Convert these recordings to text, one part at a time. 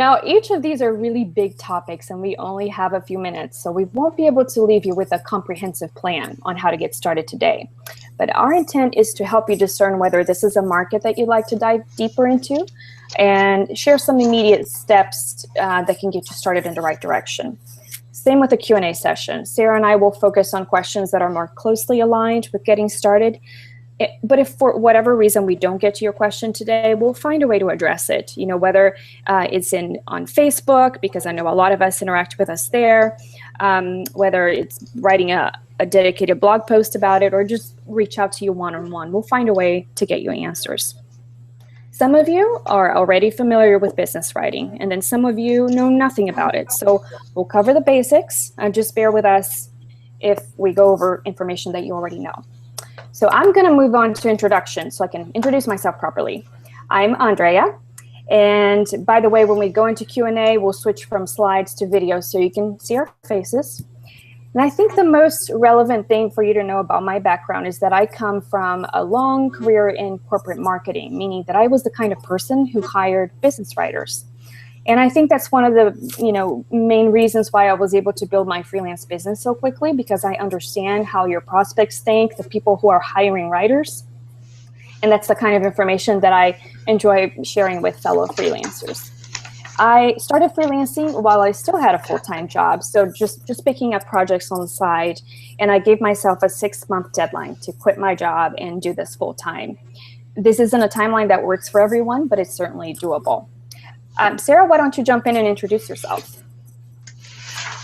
Now, each of these are really big topics, and we only have a few minutes, so we won't be able to leave you with a comprehensive plan on how to get started today. But our intent is to help you discern whether this is a market that you'd like to dive deeper into and share some immediate steps that can get you started in the right direction. Same with the Q&A session. Sarah and I will focus on questions that are more closely aligned with getting started. But if for whatever reason we don't get to your question today, we'll find a way to address it. You know, whether it's on Facebook, because I know a lot of us interact with us there, whether it's writing a dedicated blog post about it, or just reach out to you one-on-one. We'll find a way to get you answers. Some of you are already familiar with business writing, and then some of you know nothing about it. So we'll cover the basics, and just bear with us if we go over information that you already know. So I'm going to move on to introduction so I can introduce myself properly. I'm Andrea, and by the way, when we go into Q&A, we'll switch from slides to video so you can see our faces. And I think the most relevant thing for you to know about my background is that I come from a long career in corporate marketing, meaning that I was the kind of person who hired business writers. And I think that's one of the main reasons why I was able to build my freelance business so quickly, because I understand how your prospects think, the people who are hiring writers. And that's the kind of information that I enjoy sharing with fellow freelancers. I started freelancing while I still had a full-time job, so just picking up projects on the side, and I gave myself a 6-month deadline to quit my job and do this full-time. This isn't a timeline that works for everyone, but it's certainly doable. Sarah, why don't you jump in and introduce yourself?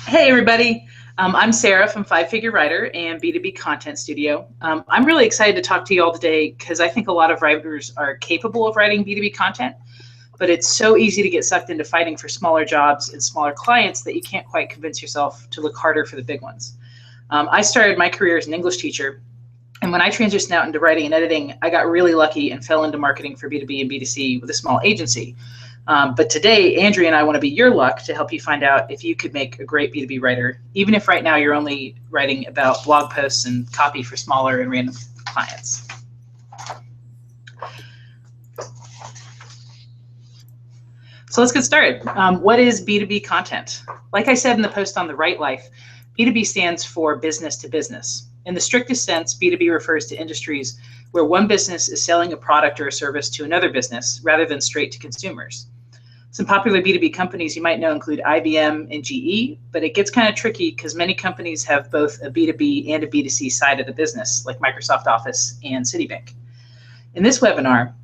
Hey, everybody. I'm Sarah from 5-Figure Writer and B2b Content Studio. I'm really excited to talk to you all today because I think a lot of writers are capable of writing B2b content, but it's so easy to get sucked into fighting for smaller jobs and smaller clients that you can't quite convince yourself to look harder for the big ones. I started my career as an English teacher, and when I transitioned out into writing and editing, I got really lucky and fell into marketing for B2B and B2c with a small agency. But today, Andrea and I want to be your luck to help you find out if you could make a great B2B writer, even if right now you're only writing about blog posts and copy for smaller and random clients. So let's get started. What is B2B content? Like I said in the post on The Right Life, B2B stands for business to business. In the strictest sense, B2B refers to industries where one business is selling a product or a service to another business rather than straight to consumers. Some popular B2B companies you might know include IBM and GE, but it gets kind of tricky because many companies have both a B2B and a B2C side of the business, like Microsoft Office and Citibank. In this webinar,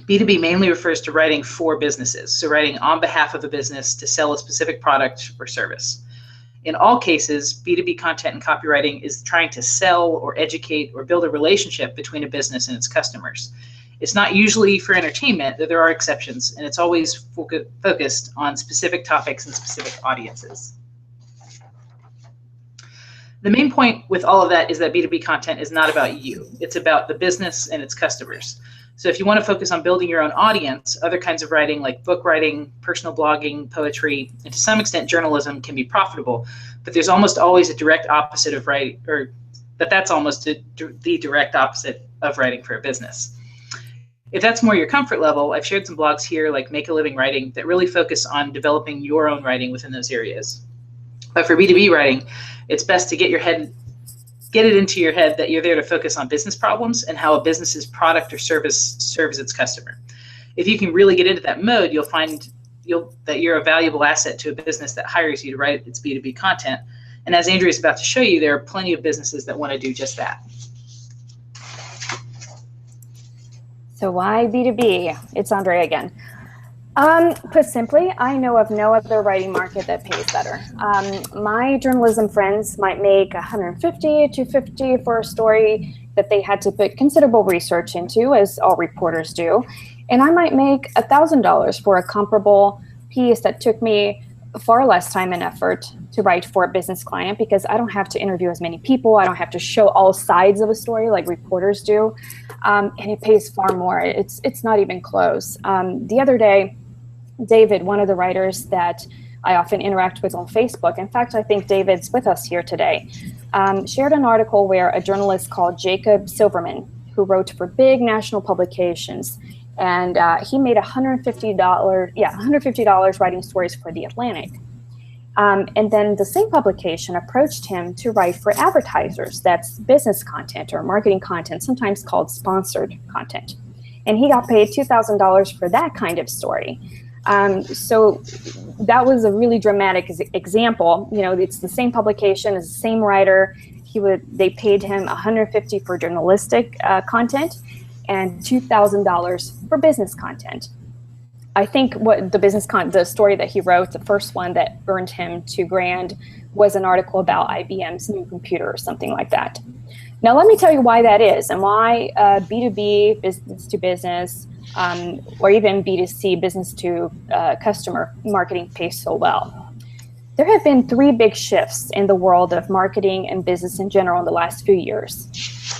B2B mainly refers to writing for businesses, so writing on behalf of a business to sell a specific product or service. In all cases, B2B content and copywriting is trying to sell or educate or build a relationship between a business and its customers. It's not usually for entertainment, though there are exceptions, and it's always focused on specific topics and specific audiences. The main point with all of that is that B2B content is not about you. It's about the business and its customers. So if you want to focus on building your own audience, other kinds of writing like book writing, personal blogging, poetry, and to some extent journalism can be profitable, but there's almost always a direct opposite of writing, or that's almost the direct opposite of writing for a business. If that's more your comfort level, I've shared some blogs here like Make a Living Writing that really focus on developing your own writing within those areas. But for B2B writing, it's best to get it into your head that you're there to focus on business problems and how a business's product or service serves its customer. If you can really get into that mode, you'll find that you're a valuable asset to a business that hires you to write its B2B content. And as Andrea is about to show you, there are plenty of businesses that want to do just that. So why B2B? It's Andrea again. Put simply, I know of no other writing market that pays better. My journalism friends might make $150 to $250 for a story that they had to put considerable research into, as all reporters do, and I might make $1,000 for a comparable piece that took me far less time and effort to write for a business client because I don't have to interview as many people. I don't have to show all sides of a story like reporters do, and it pays far more. It's not even close. The other day, David, one of the writers that I often interact with on Facebook, in fact, I think David's with us here today, shared an article where a journalist called Jacob Silverman, who wrote for big national publications, And he made $150 writing stories for The Atlantic. And then the same publication approached him to write for advertisers. That's business content or marketing content, sometimes called sponsored content. And he got paid $2,000 for that kind of story. So that was a really dramatic example. You know, it's the same publication, it's the same writer. They paid him $150 for journalistic content and $2,000 for business content. I think what the story that he wrote, the first one that earned him $2,000, was an article about IBM's new computer or something like that. Now, let me tell you why that is and why B2B, business to business, or even B2c, business to customer marketing pays so well. There have been 3 big shifts in the world of marketing and business in general in the last few years.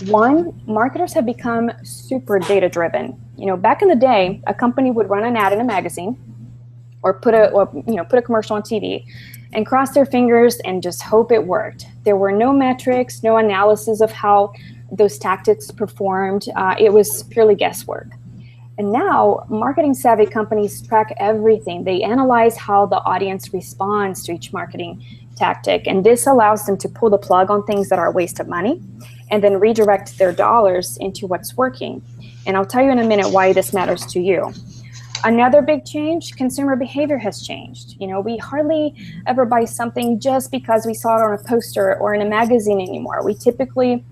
One, marketers have become super data-driven. You know, back in the day, a company would run an ad in a magazine or put a commercial on TV and cross their fingers and just hope it worked. There were no metrics, no analysis of how those tactics performed. It was purely guesswork. And now, marketing-savvy companies track everything. They analyze how the audience responds to each marketing tactic, and this allows them to pull the plug on things that are a waste of money and then redirect their dollars into what's working. And I'll tell you in a minute why this matters to you. Another big change, consumer behavior has changed. You know, we hardly ever buy something just because we saw it on a poster or in a magazine anymore. We typically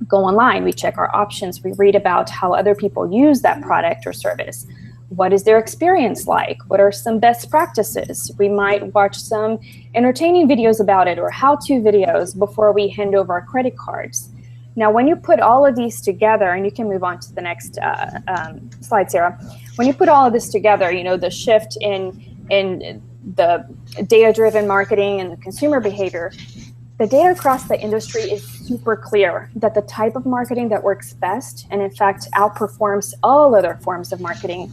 go online, we check our options, we read about how other people use that product or service. What is their experience like? What are some best practices? We might watch some entertaining videos about it or how-to videos before we hand over our credit cards. Now, when you put all of these together, and you can move on to the next slide, Sarah. When you put all of this together, you know, the shift in the data-driven marketing and the consumer behavior, the data across the industry is super clear that the type of marketing that works best and in fact outperforms all other forms of marketing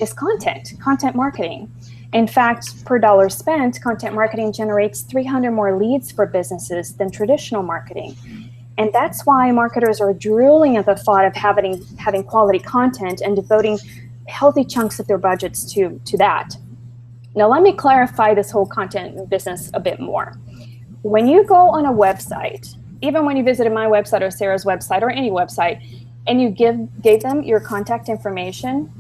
is content marketing. In fact, per dollar spent, content marketing generates 300 more leads for businesses than traditional marketing. And that's why marketers are drooling at the thought of having quality content and devoting healthy chunks of their budgets to that. Now, let me clarify this whole content business a bit more. When you go on a website, even when you visited my website or Sarah's website or any website, and you gave them your contact information,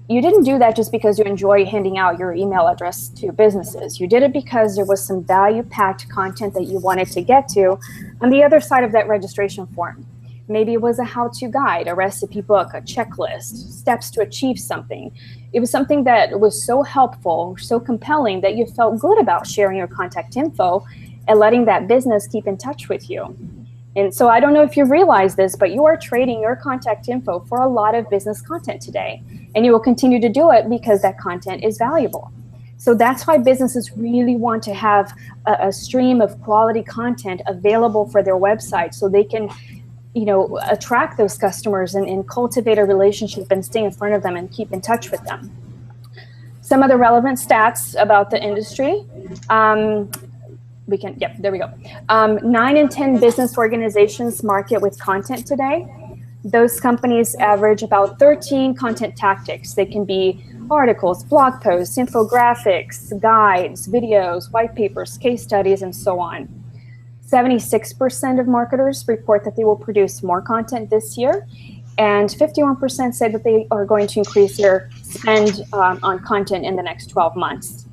you didn't do that just because you enjoy handing out your email address to businesses. You did it because there was some value-packed content that you wanted to get to on the other side of that registration form. Maybe it was a how-to guide, a recipe book, a checklist, steps to achieve something. It was something that was so helpful, so compelling that you felt good about sharing your contact info and letting that business keep in touch with you. And so I don't know if you realize this, but you are trading your contact info for a lot of business content today. And you will continue to do it because that content is valuable. So that's why businesses really want to have a stream of quality content available for their website so they can, you know, attract those customers and cultivate a relationship and stay in front of them and keep in touch with them. Some of the relevant stats about the industry. There we go. 9 in 10 business organizations market with content today. Those companies average about 13 content tactics. They can be articles, blog posts, infographics, guides, videos, white papers, case studies, and so on. 76% of marketers report that they will produce more content this year, and 51% say that they are going to increase their spend on content in the next 12 months.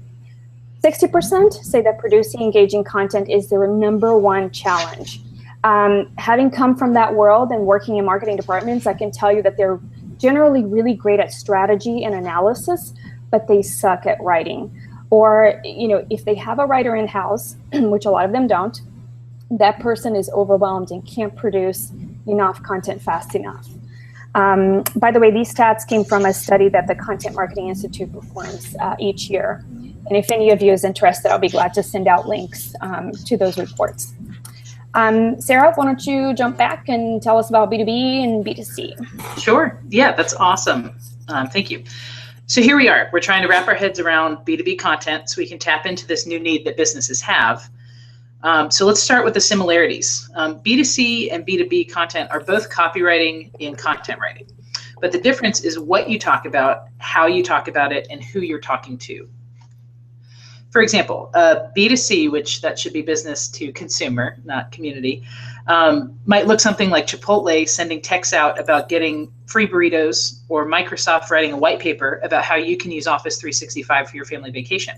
60% say that producing engaging content is their #1 challenge. Having come from that world and working in marketing departments, I can tell you that they're generally really great at strategy and analysis, but they suck at writing. Or, you know, if they have a writer in-house, which a lot of them don't, that person is overwhelmed and can't produce enough content fast enough. By the way, these stats came from a study that the Content Marketing Institute performs each year. And if any of you is interested, I'll be glad to send out links to those reports. Sarah, why don't you jump back and tell us about B2B and B2c? Sure. Yeah, that's awesome. Thank you. So here we are. We're trying to wrap our heads around B2B content so we can tap into this new need that businesses have. So let's start with the similarities. B2C and B2B content are both copywriting and content writing. But the difference is what you talk about, how you talk about it, and who you're talking to. For example, B2C, which that should be business to consumer, not community, might look something like Chipotle sending texts out about getting free burritos, or Microsoft writing a white paper about how you can use Office 365 for your family vacation.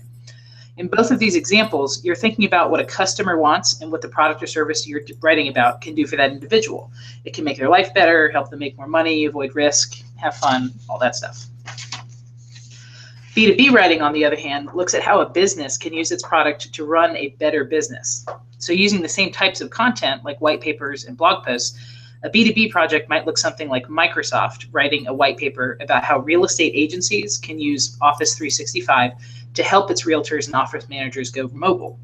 In both of these examples, you're thinking about what a customer wants and what the product or service you're writing about can do for that individual. It can make their life better, help them make more money, avoid risk, have fun, all that stuff. B2B writing, on the other hand, looks at how a business can use its product to run a better business. So using the same types of content, like white papers and blog posts, a B2B project might look something like Microsoft writing a white paper about how real estate agencies can use Office 365 to help its realtors and office managers go mobile.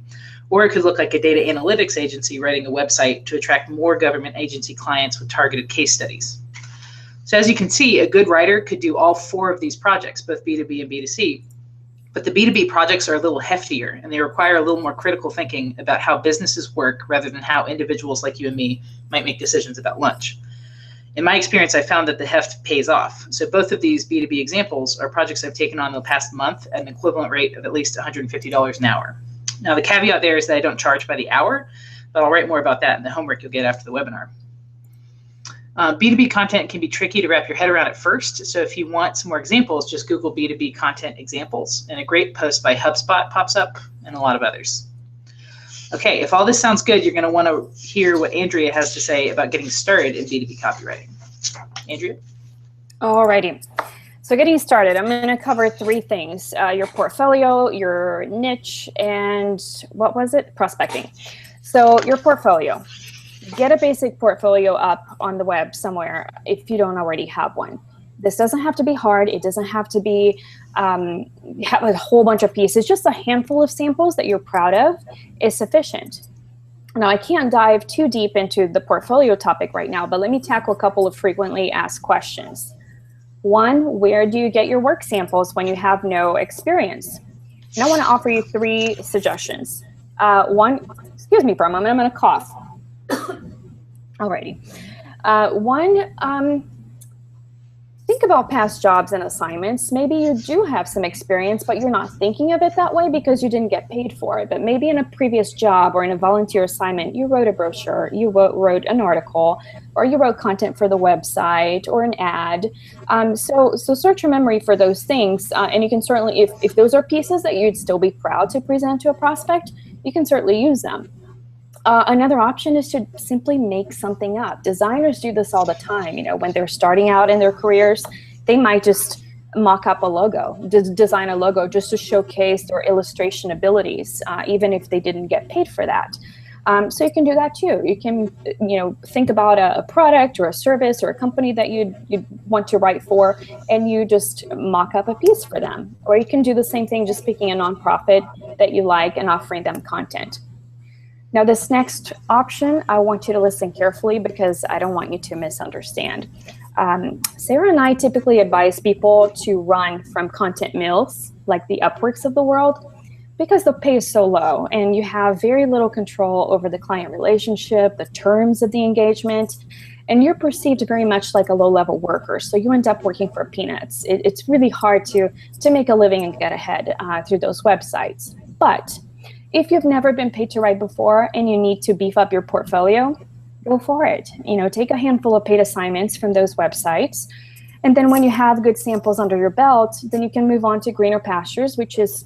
Or it could look like a data analytics agency writing a website to attract more government agency clients with targeted case studies. So as you can see, a good writer could do all 4 of these projects, both B2B and B2C. But the B2B projects are a little heftier, and they require a little more critical thinking about how businesses work rather than how individuals like you and me might make decisions about lunch. In my experience, I found that the heft pays off. So both of these B2B examples are projects I've taken on the past month at an equivalent rate of at least $150 an hour. Now, the caveat there is that I don't charge by the hour, but I'll write more about that in the homework you'll get after the webinar. B2B content can be tricky to wrap your head around at first, so if you want some more examples, just Google B2B content examples, and a great post by HubSpot pops up, and a lot of others. Okay, if all this sounds good, you're going to want to hear what Andrea has to say about getting started in B2B copywriting. Andrea? Alrighty. So getting started, I'm going to cover 3 things: your portfolio, your niche, and what was it? Prospecting. So your portfolio. Get a basic portfolio up on the web somewhere if you don't already have one. This doesn't have to be hard. It doesn't have to be have a whole bunch of pieces. Just a handful of samples that you're proud of is sufficient. Now, I can't dive too deep into the portfolio topic right now, but let me tackle a couple of frequently asked questions. 1, where do you get your work samples when you have no experience? And I want to offer you 3 suggestions. 1, excuse me for a moment, I'm going to cough. Alrighty. 1, think about past jobs and assignments. Maybe you do have some experience, but you're not thinking of it that way because you didn't get paid for it. But maybe in a previous job or in a volunteer assignment, you wrote a brochure, you wrote an article, or you wrote content for the website or an ad. So search your memory for those things. And you can certainly, if those are pieces that you'd still be proud to present to a prospect, you can certainly use them. Another option is to simply make something up. Designers do this all the time. You know, when they're starting out in their careers, they might just mock up a logo, design a logo just to showcase their illustration abilities, even if they didn't get paid for that. So you can do that too. You can, think about a product or a service or a company that you'd want to write for, and you just mock up a piece for them. Or you can do the same thing, just picking a nonprofit that you like and offering them content. Now, this next option, I want you to listen carefully because I don't want you to misunderstand. Sarah and I typically advise people to run from content mills, like the Upworks of the world, because the pay is so low and you have very little control over the client relationship, the terms of the engagement, and you're perceived very much like a low-level worker. So you end up working for peanuts. It's really hard to make a living and get ahead through those websites. But if you've never been paid to write before and you need to beef up your portfolio, go for it. Take a handful of paid assignments from those websites. And then when you have good samples under your belt, then you can move on to greener pastures, which is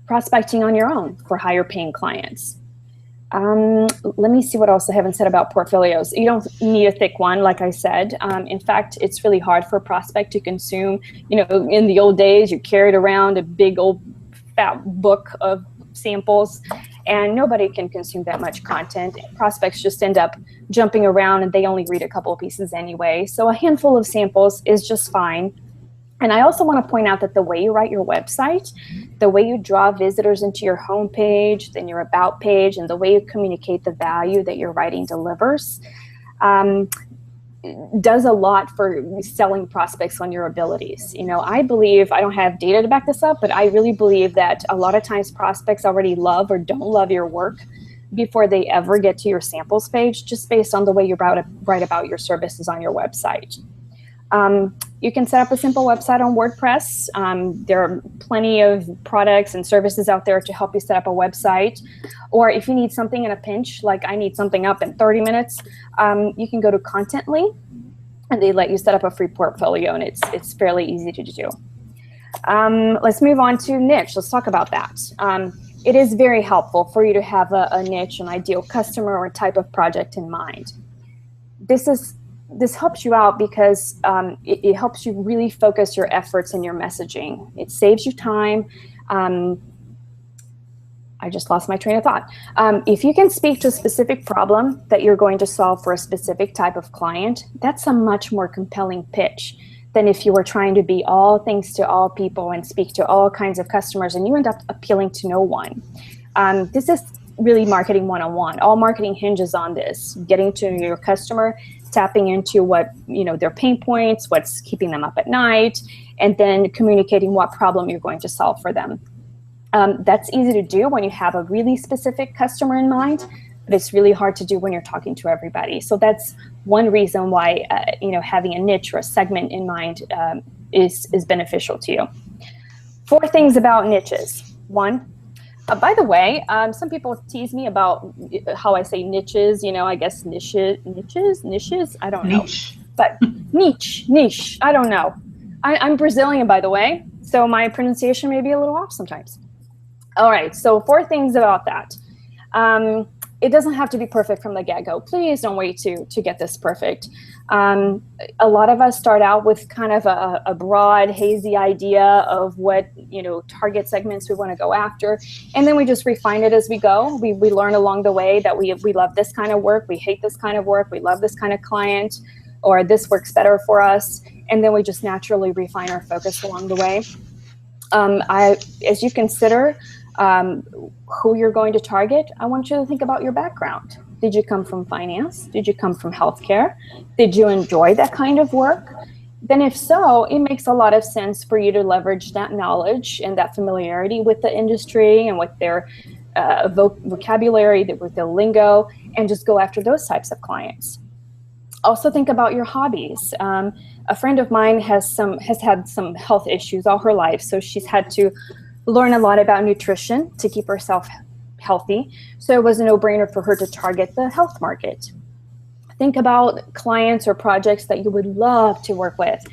prospecting on your own for higher paying clients. Let me see what else I haven't said about portfolios. You don't need a thick one, like I said. In fact, it's really hard for a prospect to consume. In the old days, you carried around a big old fat book of samples, and nobody can consume that much content. Prospects just end up jumping around and they only read a couple of pieces anyway. So a handful of samples is just fine. And I also want to point out that the way you write your website, the way you draw visitors into your homepage, then your about page, and the way you communicate the value that your writing delivers, does a lot for selling prospects on your abilities. I believe, I don't have data to back this up, but I really believe that a lot of times prospects already love or don't love your work before they ever get to your samples page, just based on the way you write about your services on your website. You can set up a simple website on WordPress. There are plenty of products and services out there to help you set up a website. Or if you need something in a pinch, like I need something up in 30 minutes, you can go to Contently, and they let you set up a free portfolio, and it's fairly easy to do. Let's move on to niche. Let's talk about that. It is very helpful for you to have a niche, an ideal customer, or type of project in mind. This helps you out because it helps you really focus your efforts and your messaging. It saves you time. I just lost my train of thought. If you can speak to a specific problem that you're going to solve for a specific type of client, that's a much more compelling pitch than if you were trying to be all things to all people and speak to all kinds of customers and you end up appealing to no one. This is really marketing 101. All marketing hinges on this, getting to your customer, tapping into what, their pain points, what's keeping them up at night, and then communicating what problem you're going to solve for them. That's easy to do when you have a really specific customer in mind, but it's really hard to do when you're talking to everybody. So that's one reason why having a niche or a segment in mind is beneficial to you. 4 things about niches. 1, by the way, some people tease me about how I say niches. I guess niches. I don't know, but niche. I don't know. I'm Brazilian, by the way, so my pronunciation may be a little off sometimes. All right, so 4 things about that. It doesn't have to be perfect from the get-go. Please don't wait to get this perfect. A lot of us start out with kind of a broad, hazy idea of what target segments we want to go after, and then we just refine it as we go. We learn along the way that we love this kind of work, we hate this kind of work, we love this kind of client, or this works better for us, and then we just naturally refine our focus along the way. As you consider who you're going to target, I want you to think about your background. Did you come from finance? Did you come from healthcare? Did you enjoy that kind of work? Then if so, it makes a lot of sense for you to leverage that knowledge and that familiarity with the industry and with their vocabulary, with the lingo, and just go after those types of clients. Also think about your hobbies. A friend of mine has had some health issues all her life, so she's had to learn a lot about nutrition to keep herself healthy. So it was a no-brainer for her to target the health market. Think about clients or projects that you would love to work with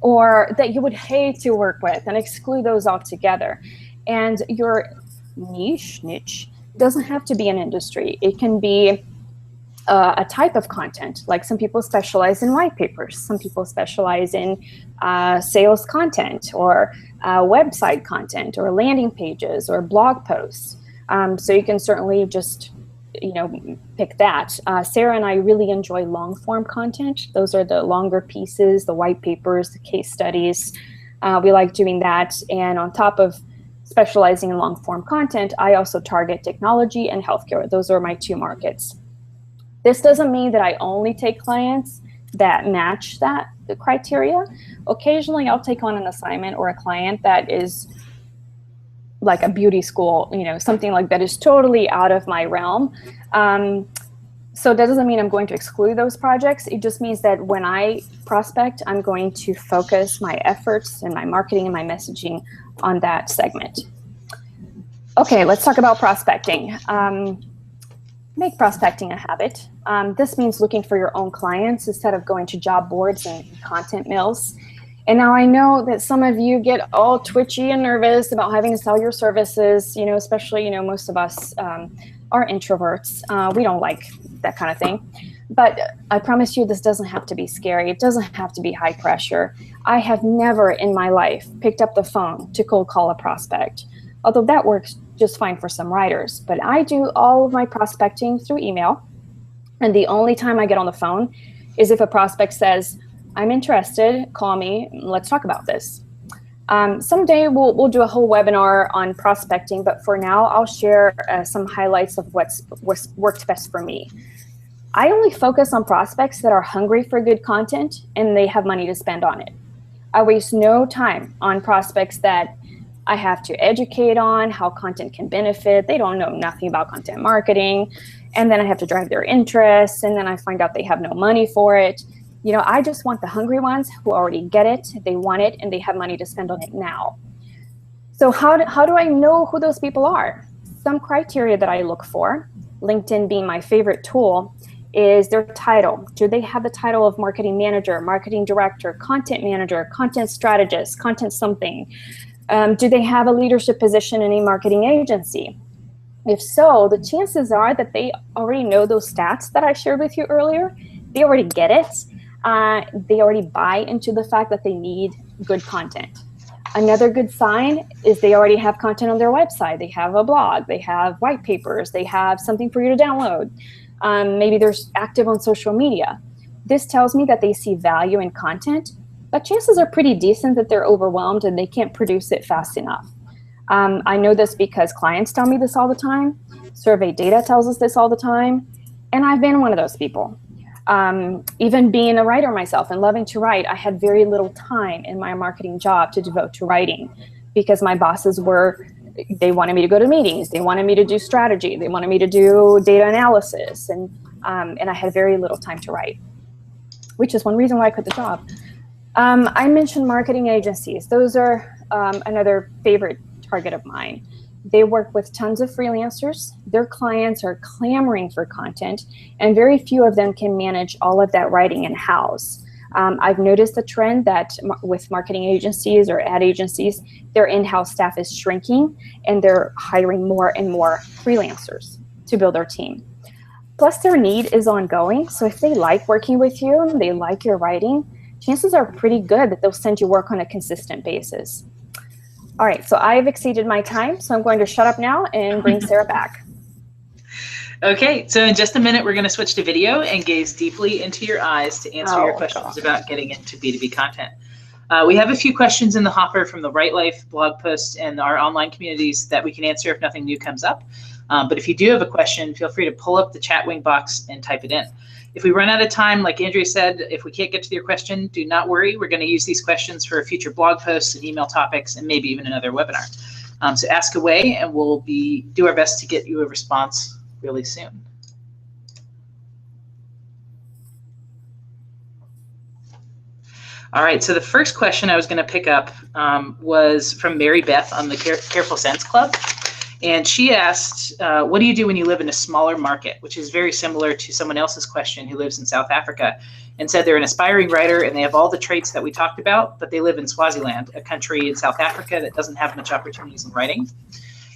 or that you would hate to work with and exclude those altogether. And your niche doesn't have to be an industry. It can be a type of content. Like some people specialize in white papers. Some people specialize in sales content or website content or landing pages or blog posts. So you can certainly just, pick that. Sarah and I really enjoy long form content. Those are the longer pieces, the white papers, the case studies. We like doing that. And on top of specializing in long form content, I also target technology and healthcare. Those are my 2 markets. This doesn't mean that I only take clients that match the criteria. Occasionally, I'll take on an assignment or a client that is like a beauty school, something like that is totally out of my realm. So that doesn't mean I'm going to exclude those projects. It just means that when I prospect, I'm going to focus my efforts and my marketing and my messaging on that segment. Okay, let's talk about prospecting. Make prospecting a habit. This means looking for your own clients instead of going to job boards and content mills. And now I know that some of you get all twitchy and nervous about having to sell your services, especially, most of us are introverts. We don't like that kind of thing. But I promise you, this doesn't have to be scary. It doesn't have to be high pressure. I have never in my life picked up the phone to cold call a prospect, although that works just fine for some writers. But I do all of my prospecting through email. And the only time I get on the phone is if a prospect says, I'm interested, call me, let's talk about this. Someday we'll do a whole webinar on prospecting, but for now I'll share some highlights of what's worked best for me. I only focus on prospects that are hungry for good content and they have money to spend on it. I waste no time on prospects that I have to educate on how content can benefit. They don't know nothing about content marketing. And then I have to drive their interest. And then I find out they have no money for it. I just want the hungry ones who already get it, they want it, and they have money to spend on it now. So how do I know who those people are? Some criteria that I look for, LinkedIn being my favorite tool, is their title. Do they have the title of marketing manager, marketing director, content manager, content strategist, content something? Do they have a leadership position in a marketing agency? If so, the chances are that they already know those stats that I shared with you earlier. They already get it. They already buy into the fact that they need good content. Another good sign is they already have content on their website. They have a blog, they have white papers, they have something for you to download. Maybe they're active on social media. This tells me that they see value in content, but chances are pretty decent that they're overwhelmed and they can't produce it fast enough. I know this because clients tell me this all the time. Survey data tells us this all the time. And I've been one of those people. Even being a writer myself and loving to write, I had very little time in my marketing job to devote to writing because my bosses they wanted me to go to meetings. They wanted me to do strategy. They wanted me to do data analysis. And I had very little time to write, which is one reason why I quit the job. I mentioned marketing agencies. Those are another favorite target of mine. They work with tons of freelancers. Their clients are clamoring for content, and very few of them can manage all of that writing in-house. I've noticed a trend that with marketing agencies or ad agencies, their in-house staff is shrinking, and they're hiring more and more freelancers to build their team. Plus, their need is ongoing. So if they like working with you, they like your writing, chances are pretty good that they'll send you work on a consistent basis. All right, so I've exceeded my time, so I'm going to shut up now and bring Sarah back. Okay, so in just a minute, we're going to switch to video and gaze deeply into your eyes to answer your questions about getting into B2B content. We have a few questions in the hopper from the Right Life blog post and our online communities that we can answer if nothing new comes up. But if you do have a question, feel free to pull up the chat wing box and type it in. If we run out of time, like Andrea said, if we can't get to your question, do not worry. We're going to use these questions for future blog posts and email topics and maybe even another webinar. So ask away and we'll do our best to get you a response really soon. All right, so the first question I was going to pick up was from Mary Beth on the Careful Sense Club. And she asked, what do you do when you live in a smaller market, which is very similar to someone else's question who lives in South Africa, and said they're an aspiring writer and they have all the traits that we talked about, but they live in Swaziland, a country in South Africa that doesn't have much opportunities in writing.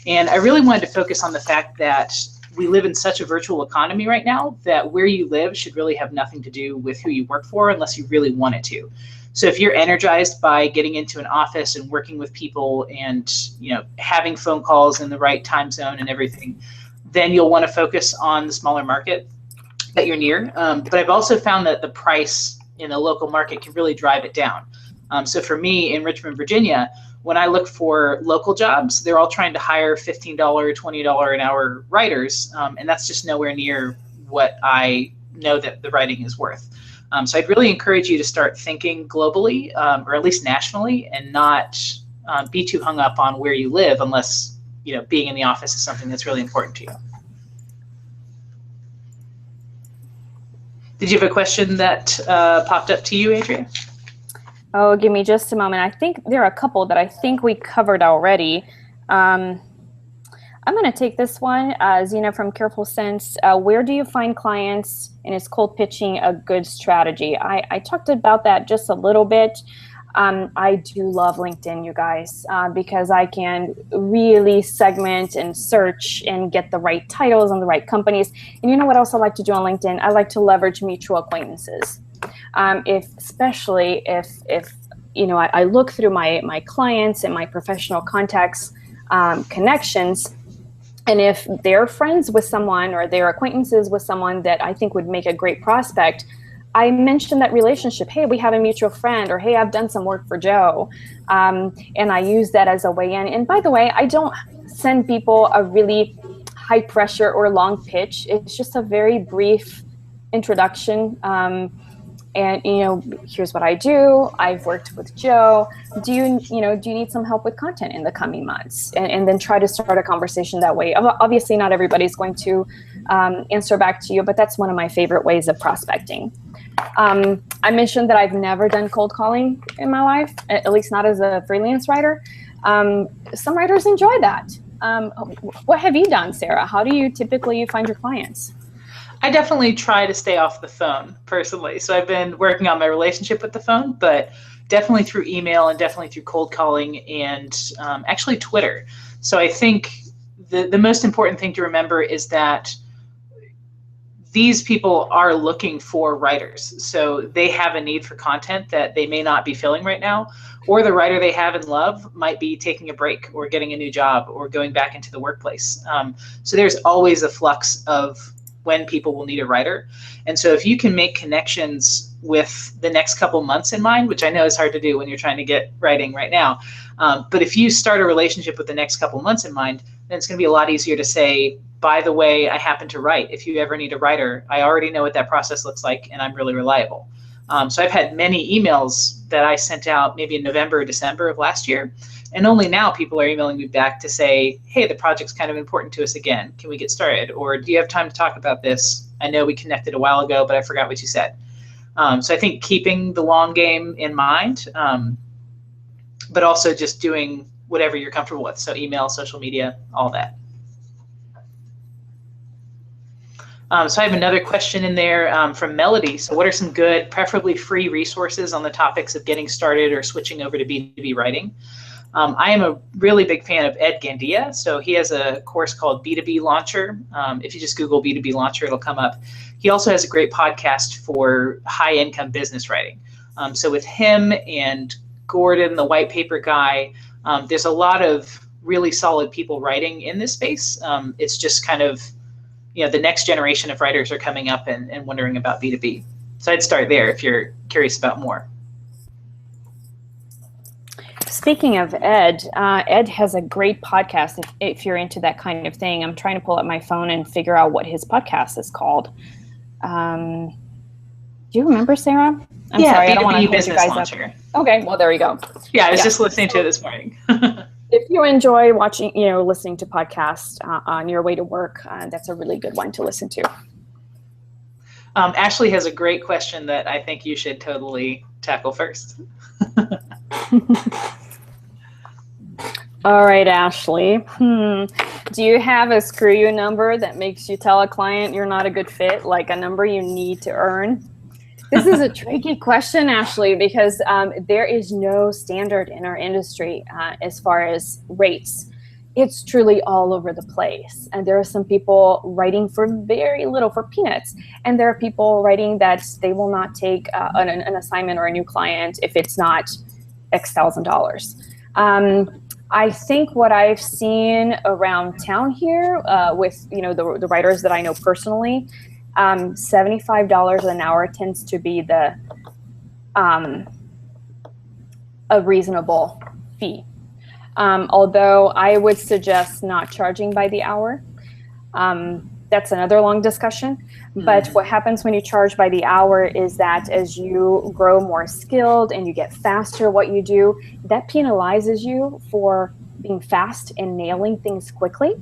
And I really wanted to focus on the fact that we live in such a virtual economy right now that where you live should really have nothing to do with who you work for unless you really want it to. So if you're energized by getting into an office and working with people and having phone calls in the right time zone and everything, then you'll want to focus on the smaller market that you're near. But I've also found that the price in the local market can really drive it down. So for me in Richmond, Virginia, when I look for local jobs, they're all trying to hire $15, $20 an hour writers, and that's just nowhere near what I know that the writing is worth. So I'd really encourage you to start thinking globally, or at least nationally, and not be too hung up on where you live unless being in the office is something that's really important to you. Did you have a question that popped up to you, Andrea? Oh, give me just a moment. I think there are a couple that I think we covered already. I'm going to take this one, Zena from Careful Sense. Where do you find clients, and is cold pitching a good strategy? I talked about that just a little bit. I do love LinkedIn, you guys, because I can really segment and search and get the right titles on the right companies. And you know what else I like to do on LinkedIn? I like to leverage mutual acquaintances. Especially if I look through my clients and my professional contacts connections, and if they're friends with someone or they're acquaintances with someone that I think would make a great prospect, I mention that relationship. Hey, we have a mutual friend, or hey, I've done some work for Joe, and I use that as a way in. And by the way, I don't send people a really high pressure or long pitch. It's just a very brief introduction. And here's what I do. I've worked with Joe. Do you need some help with content in the coming months? And then try to start a conversation that way. Obviously, not everybody's going to answer back to you, but that's one of my favorite ways of prospecting. I mentioned that I've never done cold calling in my life, at least not as a freelance writer. Some writers enjoy that. What have you done, Sarah? How do you typically find your clients? I definitely try to stay off the phone personally. So I've been working on my relationship with the phone, but definitely through email and definitely through cold calling and actually Twitter. So I think the most important thing to remember is that these people are looking for writers. So they have a need for content that they may not be filling right now, or the writer they have in love might be taking a break or getting a new job or going back into the workplace. So there's always a flux of when people will need a writer. And so if you can make connections with the next couple months in mind, which I know is hard to do when you're trying to get writing right now, but if you start a relationship with the next couple months in mind, then it's going to be a lot easier to say, by the way, I happen to write. If you ever need a writer, I already know what that process looks like, and I'm really reliable. So I've had many emails that I sent out maybe in November or December of last year, and only now people are emailing me back to say, hey, the project's kind of important to us again. Can we get started? Or do you have time to talk about this? I know we connected a while ago, but I forgot what you said. So I think keeping the long game in mind, but also just doing whatever you're comfortable with. So email, social media, all that. So I have another question in there from Melody. So what are some good, preferably free resources on the topics of getting started or switching over to B2B writing? I am a really big fan of Ed Gandia. So he has a course called B2B Launcher. If you just Google B2B Launcher, it'll come up. He also has a great podcast for high income business writing. So with him and Gordon, the white paper guy, there's a lot of really solid people writing in this space. It's just kind of, the next generation of writers are coming up and wondering about B2B. So I'd start there if you're curious about more. Speaking of Ed, Ed has a great podcast if you're into that kind of thing. I'm trying to pull up my phone and figure out what his podcast is called. Do you remember, Sarah? I'm sorry, I don't want to hold you guys Launcher. Up. Okay, well, there you go. Yeah, I was just listening to it this morning. If you enjoy watching, listening to podcasts on your way to work, that's a really good one to listen to. Ashley has a great question that I think you should totally tackle first. All right, Ashley. Do you have a screw you number that makes you tell a client you're not a good fit, like a number you need to earn? This is a tricky question, Ashley, because there is no standard in our industry as far as rates. It's truly all over the place. And there are some people writing for very little, for peanuts. And there are people writing that they will not take an assignment or a new client if it's not X thousand dollars. I think what I've seen around town here with the writers that I know personally, $75 an hour tends to be a reasonable fee. Although I would suggest not charging by the hour. That's another long discussion. But what happens when you charge by the hour is that as you grow more skilled and you get faster what you do, that penalizes you for being fast and nailing things quickly.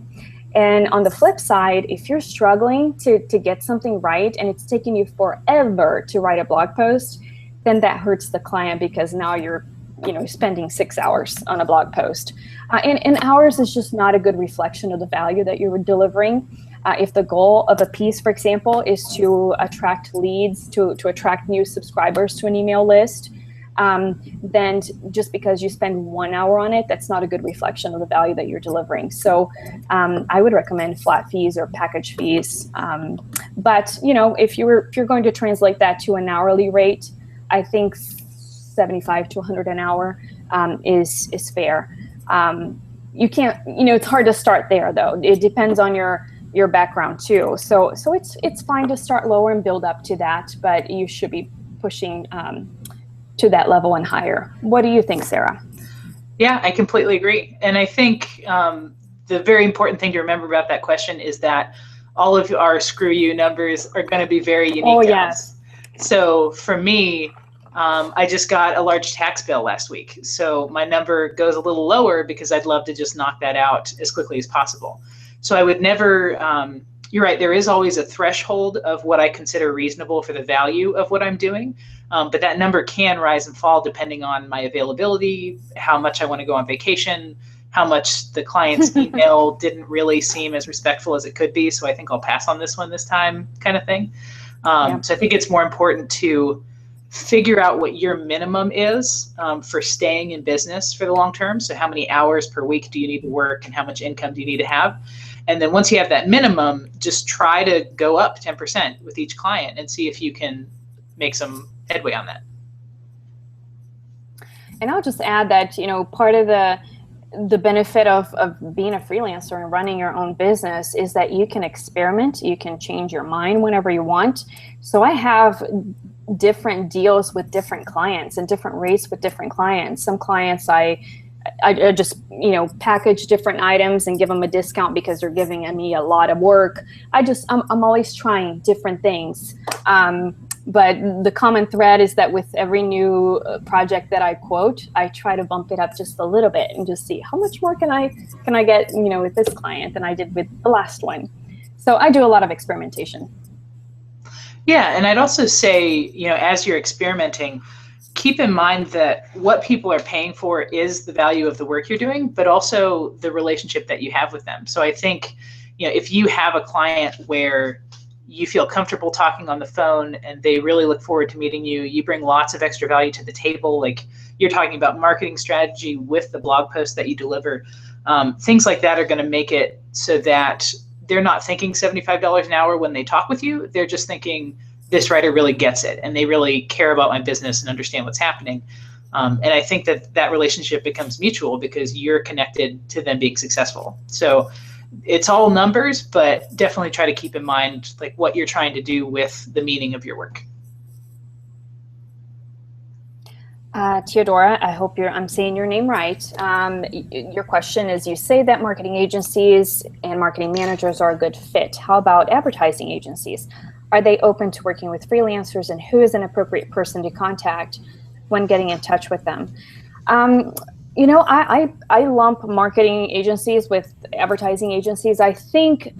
And on the flip side, if you're struggling to get something right and it's taking you forever to write a blog post, then that hurts the client because now you're spending 6 hours on a blog post. And hours is just not a good reflection of the value that you're delivering. If the goal of a piece, for example, is to attract leads, to attract new subscribers to an email list, then just because you spend 1 hour on it, that's not a good reflection of the value that you're delivering. So I would recommend flat fees or package fees. But if you're going to translate that to an hourly rate, I think 75 to 100 an hour is fair. You can't, it's hard to start there though. It depends on your background too. So it's fine to start lower and build up to that, but you should be pushing to that level and higher. What do you think, Sarah? Yeah, I completely agree. And I think the very important thing to remember about that question is that all of our screw you numbers are going to be very unique. Oh, yes. So for me, I just got a large tax bill last week. So my number goes a little lower because I'd love to just knock that out as quickly as possible. So I would never you're right, there is always a threshold of what I consider reasonable for the value of what I'm doing. But that number can rise and fall depending on my availability, how much I want to go on vacation, how much the client's email didn't really seem as respectful as it could be. So I think I'll pass on this one this time, kind of thing. So I think it's more important to figure out what your minimum is for staying in business for the long term. So how many hours per week do you need to work and how much income do you need to have? And then once you have that minimum, just try to go up 10% with each client and see if you can make some headway on that. And I'll just add that, part of the benefit of being a freelancer and running your own business is that you can experiment, you can change your mind whenever you want. So I have different deals with different clients and different rates with different clients. Some clients I just, package different items and give them a discount because they're giving me a lot of work. I'm always trying different things. But the common thread is that with every new project that I quote, I try to bump it up just a little bit and just see how much more can I get, with this client than I did with the last one. So I do a lot of experimentation. Yeah, and I'd also say, as you're experimenting, keep in mind that what people are paying for is the value of the work you're doing, but also the relationship that you have with them. So I think, if you have a client where you feel comfortable talking on the phone and they really look forward to meeting you, you bring lots of extra value to the table, like you're talking about marketing strategy with the blog post that you deliver, things like that are going to make it so that they're not thinking $75 an hour when they talk with you. They're just thinking, this writer really gets it and they really care about my business and understand what's happening. And I think that relationship becomes mutual because you're connected to them being successful. So it's all numbers, but definitely try to keep in mind like what you're trying to do with the meaning of your work. Theodora, I hope I'm saying your name right. Your question is, you say that marketing agencies and marketing managers are a good fit. How about advertising agencies? Are they open to working with freelancers, and who is an appropriate person to contact when getting in touch with them? I lump marketing agencies with advertising agencies. I think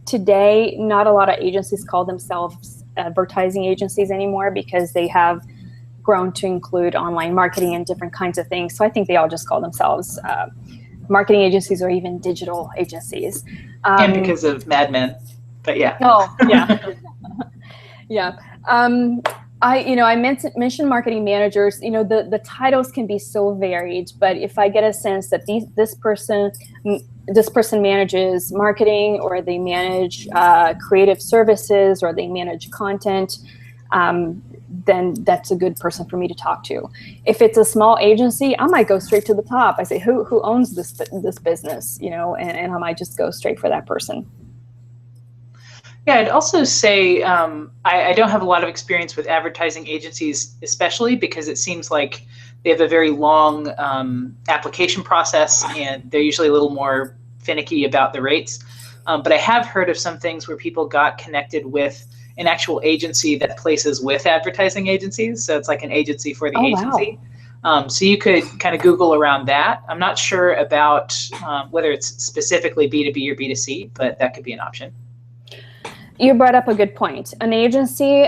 today, not a lot of agencies call themselves advertising agencies anymore because they have grown to include online marketing and different kinds of things. So I think they all just call themselves marketing agencies or even digital agencies. And because of Mad Men, but yeah. Oh, yeah. Yeah. I mentioned marketing managers. The titles can be so varied, but if I get a sense that this person manages marketing, or they manage creative services, or they manage content, then that's a good person for me to talk to. If it's a small agency, I might go straight to the top. I say, who owns this business, and I might just go straight for that person. Yeah, I'd also say I don't have a lot of experience with advertising agencies, especially because it seems like they have a very long application process and they're usually a little more finicky about the rates. But I have heard of some things where people got connected with an actual agency that places with advertising agencies. So it's like an agency for the agency. Wow. So you could kind of Google around that. I'm not sure about whether it's specifically B2B or B2C, but that could be an option. You brought up a good point. An agency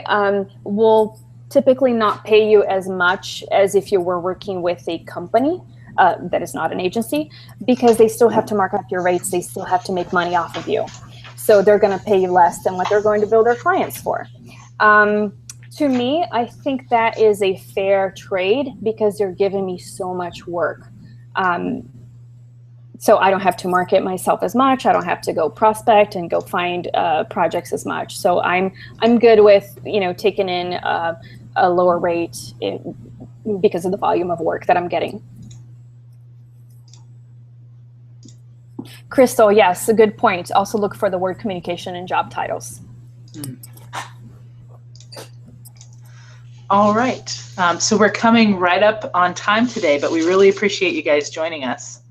will typically not pay you as much as if you were working with a company that is not an agency, because they still have to mark up your rates. They still have to make money off of you. So they're going to pay you less than what they're going to bill their clients for. To me, I think that is a fair trade because they're giving me so much work. So I don't have to market myself as much. I don't have to go prospect and go find projects as much. So I'm good with taking in a lower rate because of the volume of work that I'm getting. Crystal, yes, a good point. Also look for the word communication in job titles. All right. So we're coming right up on time today, but we really appreciate you guys joining us.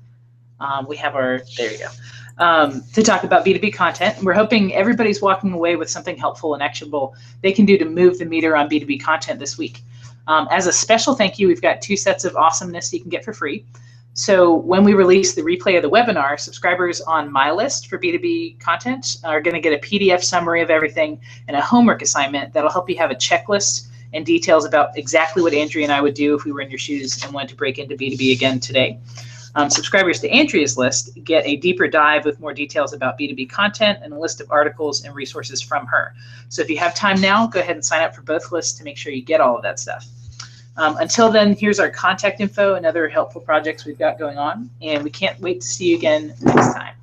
We have there you go, to talk about B2B content. We're hoping everybody's walking away with something helpful and actionable they can do to move the meter on B2B content this week. As a special thank you, we've got 2 sets of awesomeness you can get for free. So when we release the replay of the webinar, subscribers on my list for B2B content are going to get a PDF summary of everything and a homework assignment that'll help you have a checklist and details about exactly what Andrea and I would do if we were in your shoes and wanted to break into B2B again today. Subscribers to Andrea's list get a deeper dive with more details about B2B content and a list of articles and resources from her. So if you have time now, go ahead and sign up for both lists to make sure you get all of that stuff. Until then, here's our contact info and other helpful projects we've got going on, and we can't wait to see you again next time.